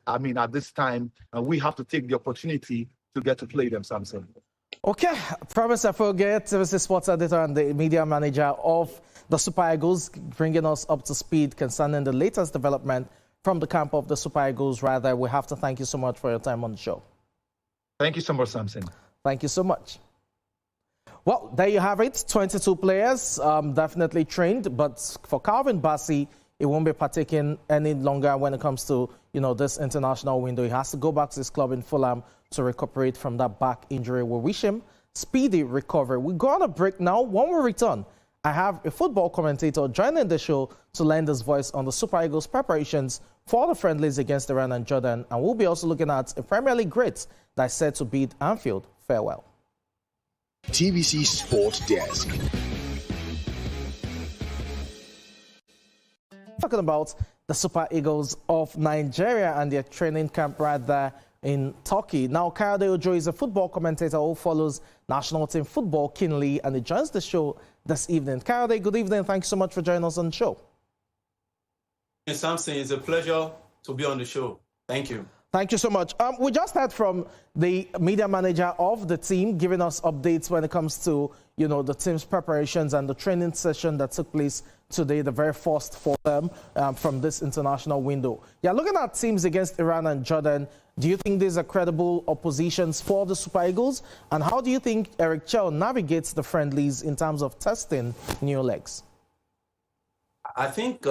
at this time, we have to take the opportunity to get to play them, Samson. Okay, promise I forget, TVC Sports Editor and the media manager of the Super Eagles, bringing us up to speed concerning the latest development from the camp of the Super Eagles. Rather, we have to thank you so much for your time on the show. Thank you so much, Samson. Thank you so much. Well, there you have it. 22 players, definitely trained, but for Calvin Bassey, it won't be partaking any longer when it comes to, this international window. He has to go back to his club in Fulham to recuperate from that back injury. We wish him speedy recovery. We go on a break now. When we return, I have a football commentator joining the show to lend his voice on the Super Eagles preparations for the friendlies against Iran and Jordan. And we'll be also looking at a Premier League great that's set to beat Anfield. Farewell. TVC Sports Desk. Talking about the Super Eagles of Nigeria and their training camp right there in Turkey. Now, Kayode Ojo is a football commentator who follows national team football keenly, and he joins the show this evening. Kayode, good evening. Thank you so much for joining us on the show. Samson, it's a pleasure to be on the show. Thank you. Thank you so much. We just heard from the media manager of the team giving us updates when it comes to, the team's preparations and the training session that took place today, the very first for them from this international window. Yeah, looking at teams against Iran and Jordan, do you think these are credible oppositions for the Super Eagles? And how do you think ERIC CHELLE navigates the friendlies in terms of testing new legs? I think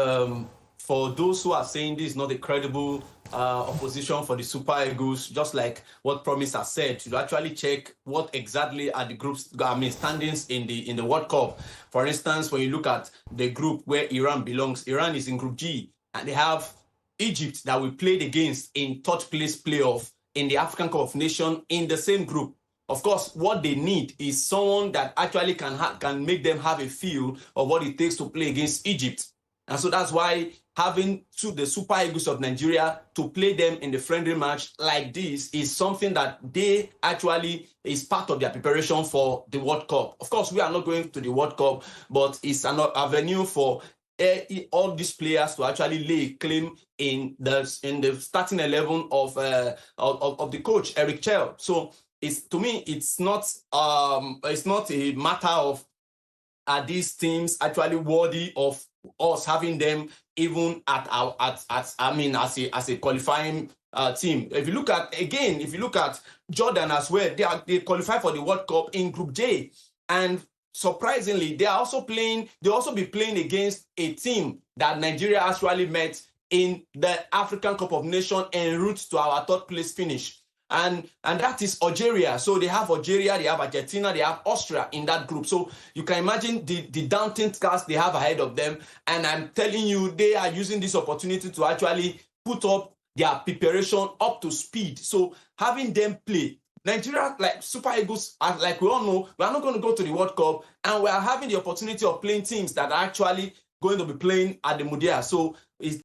for those who are saying this is not a credible opposition for the Super Eagles, just like what Promise has said, to actually check what exactly are the groups, standings in the World Cup. For instance, when you look at the group where Iran belongs, Iran is in Group G, and they have Egypt that we played against in third place playoff in the African Cup of Nations in the same group. Of course, what they need is someone that actually can make them have a feel of what it takes to play against Egypt. And so that's why having the Super Eagles of Nigeria to play them in the friendly match like this is something that they actually is part of their preparation for the World Cup. Of course, we are not going to the World Cup, but it's an avenue for all these players to actually lay claim in the starting 11 of the coach ERIC CHELLE. So to me, it's not a matter of are these teams actually worthy of us having them even as a qualifying team. If you look at Jordan as well, they qualify for the World Cup in Group J, and surprisingly, they also be playing against a team that Nigeria actually met in the African Cup of Nations en route to our third place finish. And that is Algeria. So they have Algeria, they have Argentina, they have Austria in that group. So you can imagine the daunting task they have ahead of them. And I'm telling you, they are using this opportunity to actually put up their preparation up to speed. So having them play, Nigeria, like Super Eagles, like we all know, we are not going to go to the World Cup, and we are having the opportunity of playing teams that are actually going to be playing at the Mundial. So it's